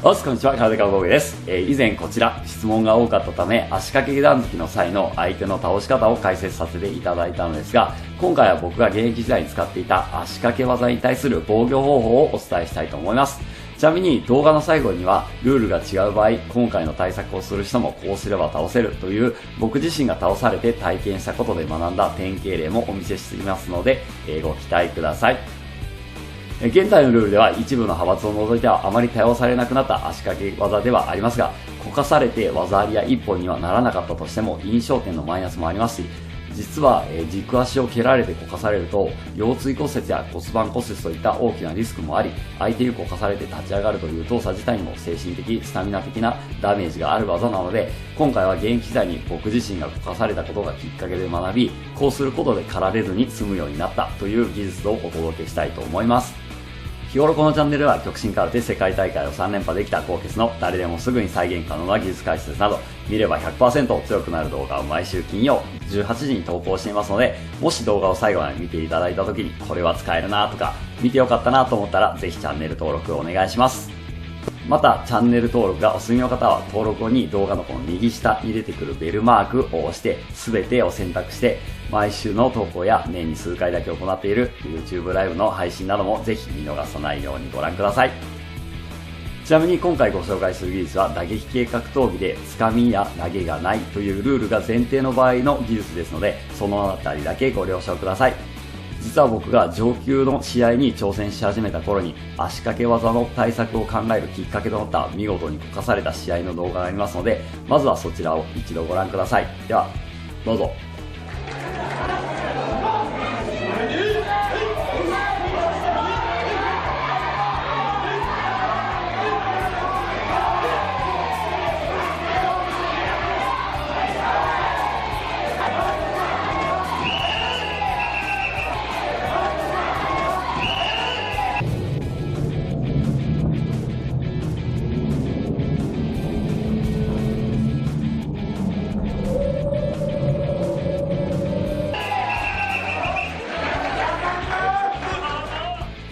こんにちは、空手家工具です。以前こちら質問が多かったため、足掛け下段突きの際の相手の倒し方を解説させていただいたのですが、今回は僕が現役時代に使っていた足掛け技に対する防御方法をお伝えしたいと思います。ちなみに動画の最後にはルールが違う場合、今回の対策をする人もこうすれば倒せるという僕自身が倒されて体験したことで学んだ典型例もお見せしていますので、ご期待ください。現在のルールでは一部の派閥を除いてはあまり多用されなくなった足掛け技ではありますが、こかされて技ありや一本にはならなかったとしても印象点のマイナスもありますし、実は軸足を蹴られてこかされると腰椎骨折や骨盤骨折といった大きなリスクもあり、相手にこかされて立ち上がるという動作自体にも精神的スタミナ的なダメージがある技なので、今回は現役時代に僕自身がこかされたことがきっかけで学び、こうすることで駆られずに済むようになったという技術をお届けしたいと思います。日頃このチャンネルでは極真空手世界大会を3連覇できた高傑の誰でもすぐに再現可能な技術解説など、見れば 100% 強くなる動画を毎週金曜18時に投稿していますので、もし動画を最後まで見ていただいた時にこれは使えるなとか見てよかったなと思ったら、ぜひチャンネル登録をお願いします。またチャンネル登録がお済みの方は登録後に動画のこの右下に出てくるベルマークを押して全てを選択して、毎週の投稿や年に数回だけ行っている YouTube ライブの配信などもぜひ見逃さないようにご覧ください。ちなみに今回ご紹介する技術は打撃系格闘技でつかみや投げがないというルールが前提の場合の技術ですので、そのあたりだけご了承ください。実は僕が上級の試合に挑戦し始めた頃に足掛け技の対策を考えるきっかけとなった見事にこかされた試合の動画がありますので、まずはそちらを一度ご覧ください。ではどうぞ。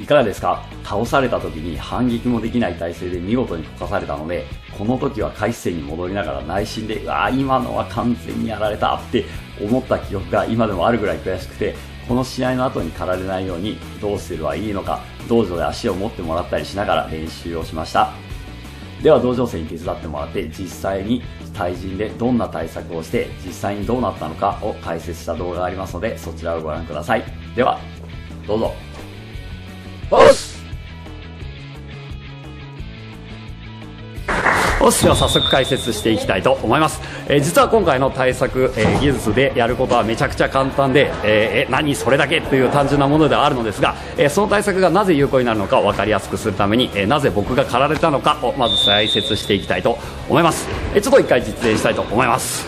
いかがですか？倒された時に反撃もできない体勢で見事にこかされたので、この時は開始戦に戻りながら内心でうわー今のは完全にやられたって思った記憶が今でもあるぐらい悔しくて、この試合の後に駆られないようにどうすればいいのか道場で足を持ってもらったりしながら練習をしました。では道場生に手伝ってもらって実際に対人でどんな対策をして実際にどうなったのかを解説した動画がありますので、そちらをご覧ください。ではどうぞ。では早速解説していきたいと思います。実は今回の対策、技術でやることはめちゃくちゃ簡単で、何それだけという単純なものではあるのですが、その対策がなぜ有効になるのかを分かりやすくするために、なぜ僕が駆られたのかをまず解説していきたいと思います。ちょっと一回実演したいと思います。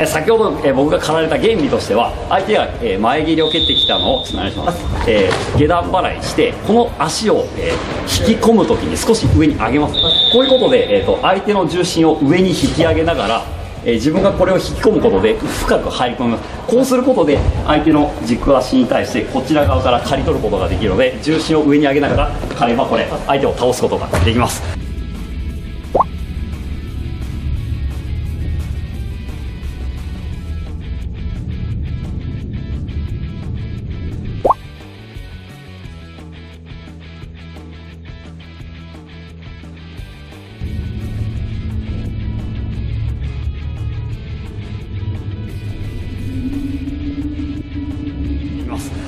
先ほど、僕が駆られた原理としては、相手が、前蹴りを蹴ってきたのをお願いします。下段払いしてこの足を、引き込むときに少し上に上げます。こういうことで、相手の重心を上に引き上げながら、自分がこれを引き込むことで深く入り込みます。こうすることで相手の軸足に対してこちら側から刈り取ることができるので、重心を上に上げながら刈ればこれ相手を倒すことができます。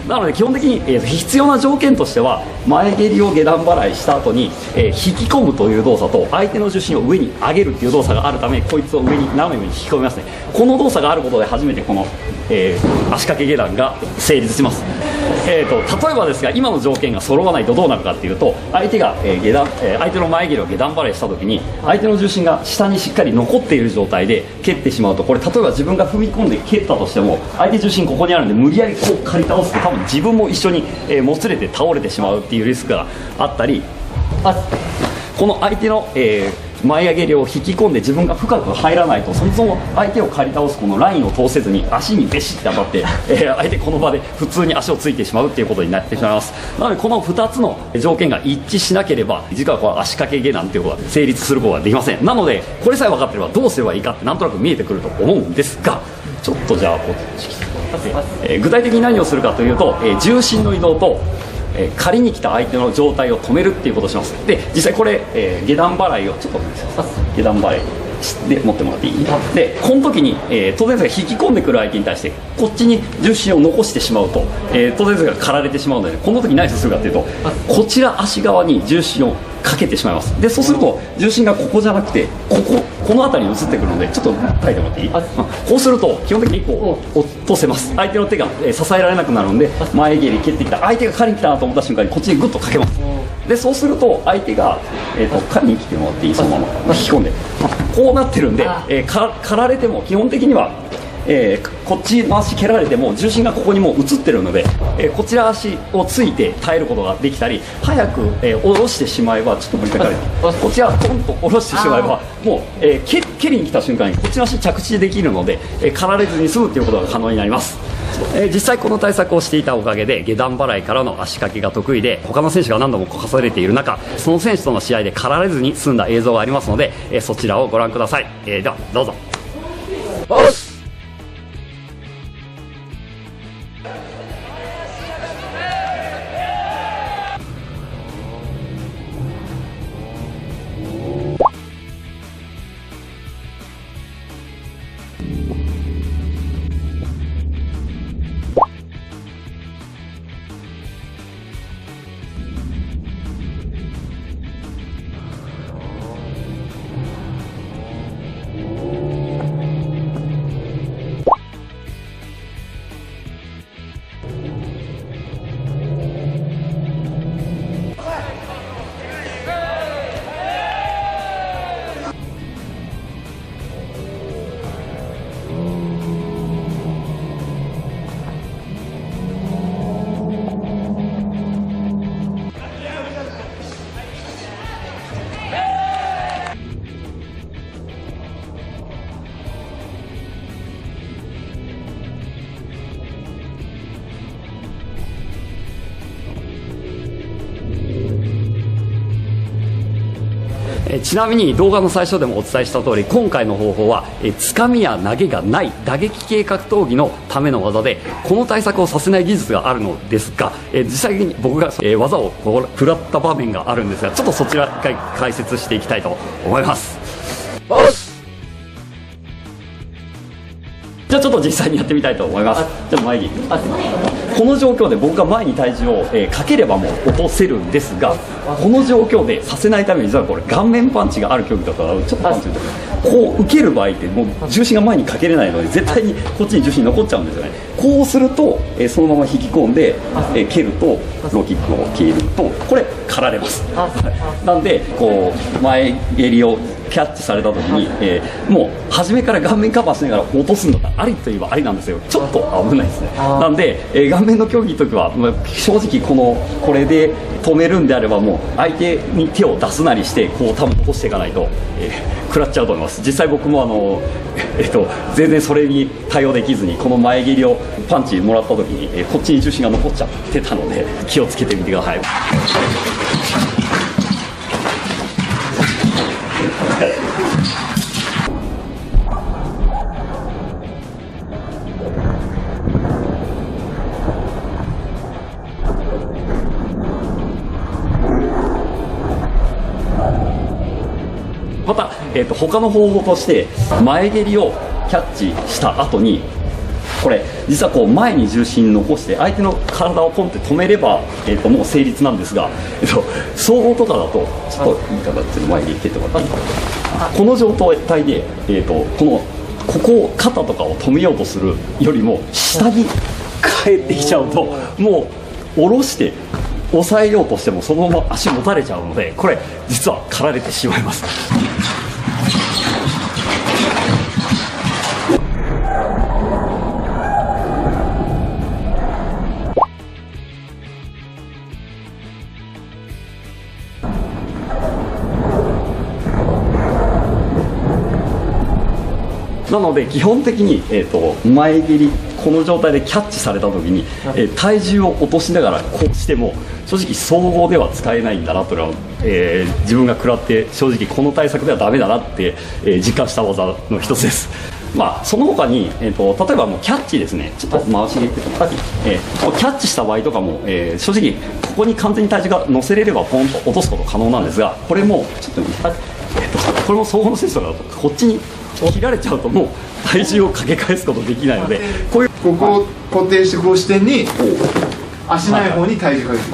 なので基本的に、必要な条件としては、前蹴りを下段払いした後に、引き込むという動作と相手の重心を上に上げるという動作があるため、こいつを上に斜めに引き込みますね。この動作があることで初めてこの、足掛け下段が成立します。例えばですが、今の条件が揃わないとどうなるかっていうと、相手が、相手の前蹴りを下段払いした時に相手の重心が下にしっかり残っている状態で蹴ってしまうと、これ例えば自分が踏み込んで蹴ったとしても相手重心ここにあるんで無理やりこう刈り倒すと多分自分も一緒に、もつれて倒れてしまうっていうリスクがあったり、この相手の、前上げりを引き込んで自分が深く入らないと、そもそも相手を刈り倒すこのラインを通せずに足にベシッて当たって、相手この場で普通に足をついてしまうっていうことになってしまいます。なのでこの2つの条件が一致しなければ、実はこの足掛け下段っていうことは成立することができません。なのでこれさえ分かってればどうすればいいかってなんとなく見えてくると思うんですが、ちょっとじゃあこっち来て、具体的に何をするかというと、重心の移動と仮に来た相手の状態を止めるっていうことをします。で実際これ、下段払いをちょっと下段払いで持ってもらっていい？でこの時に、当然ですが引き込んでくる相手に対してこっちに重心を残してしまうと、当然ですが刈られてしまうので、この時何をするかというと、こちら足側に重心をかけてしまいます。でそうすると重心がここじゃなくてこの辺りに移ってくるので、ちょっと書いてもらっていい？こうすると基本的にこう落とせます。相手の手が支えられなくなるので、前蹴り蹴ってきた相手が刈りに来たなと思った瞬間にこっちにグッとかけます。でそうすると相手が、刈りに来てもらっていい？そのまま引き込んでこうなってるんで、刈られても基本的にはこっちの足蹴られても重心がここにもう移ってるので、こちら足をついて耐えることができたり、早く、下ろしてしまえば、ちょっともう一回こちらトンと下ろしてしまえば、もう、蹴りに来た瞬間にこっちの足着地できるので、刈られずに済むということが可能になります。実際この対策をしていたおかげで下段払いからの足掛けが得意で、他の選手が何度もこかされている中、その選手との試合で刈られずに済んだ映像がありますので、そちらをご覧ください。ではどうぞ。ちなみに動画の最初でもお伝えした通り、今回の方法はつかみや投げがない打撃系格闘技のための技で、この対策をさせない技術があるのですが、実際に僕が技を食らった場面があるんですが、ちょっとそちら一回解説していきたいと思います。じゃあちょっと実際にやってみたいと思います。じゃあ前にこの状況で僕が前に体重をかければもう落とせるんですが、この状況でさせないために、実はこれ顔面パンチがある競技とかちょっとパンチこう受ける場合ってもう重心が前にかけれないので、絶対にこっちに重心残っちゃうんですよね。こうするとそのまま引き込んで蹴ると、ローキックを蹴るとこれ刈られます。なんでこう前蹴りをキャッチされた時に、もう初めから顔面カバーしながら落とすのがありといえばありなんですよ。ちょっと危ないですね。なんで、顔面の競技の時は、正直これで止めるんであれば、もう相手に手を出すなりしてこう多分落としていかないと、食らっちゃうと思います。実際僕も全然それに対応できずに、この前蹴りをパンチもらった時に、こっちに重心が残っちゃってたので、気をつけてみてください。また、他の方法として前蹴りをキャッチした後に、これ実はこう前に重心残して相手の体をポンって止めれば、もう成立なんですが、総合とかだとちょっといい形で前に蹴ってもらっていい？この状態で、ここを肩とかを止めようとするよりも下に帰ってきちゃうと、もう下ろして抑えようとしてもそのまま足持たれちゃうので、これ実は刈られてしまいます。なので基本的に、前蹴りこの状態でキャッチされた時に、体重を落としながらこうしても正直総合では使えないんだなというのは、自分が食らって正直この対策ではダメだなって、実感した技の一つです。まあ、その他に、例えばもうキャッチですね、ちょっと回し入れてさっき、キャッチした場合とかも、正直ここに完全に体重が乗せれればポンと落とすこと可能なんですが、これもちょっと、これも総合の選手とかだとこっちに切られちゃうともう体重をかけ返すことできないので、こういうここを固定してこう支点に足ない方に体重かけて、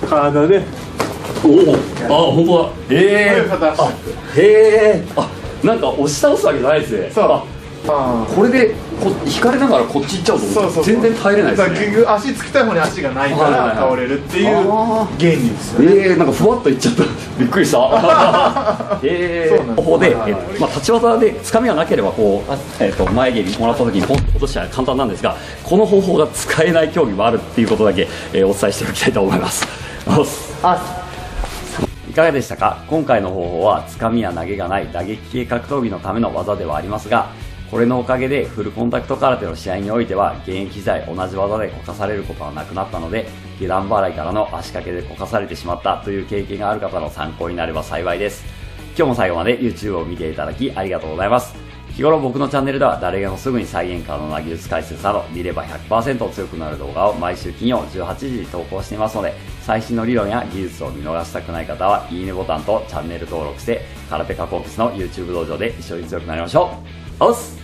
体で本当だ。なんか押し倒すわけじゃないですね。これで引かれながらこっち行っちゃうと全然耐えれないですね。結局足つきたい方に足がないから倒れるっていう原理ですよね。なんかふわっといっちゃった。びっくりした。ここで、立ち技でつかみがなければこう、前蹴りもらった時にポンと落としたら簡単なんですが、この方法が使えない競技もあるっていうことだけ、お伝えしておきたいと思います。いかがでしたか？今回の方法はつかみや投げがない打撃系格闘技のための技ではありますが、これのおかげでフルコンタクト空手の試合においては現役時代同じ技でこかされることはなくなったので、下段払いからの足掛けでこかされてしまったという経験がある方の参考になれば幸いです。今日も最後まで YouTube を見ていただきありがとうございます。日頃僕のチャンネルでは誰でもすぐに再現可能な技術解説など見れば 100% 強くなる動画を毎週金曜18時に投稿していますので、最新の理論や技術を見逃したくない方はいいねボタンとチャンネル登録して空手加工室の YouTube 道場で一緒に強くなりましょう。おっす。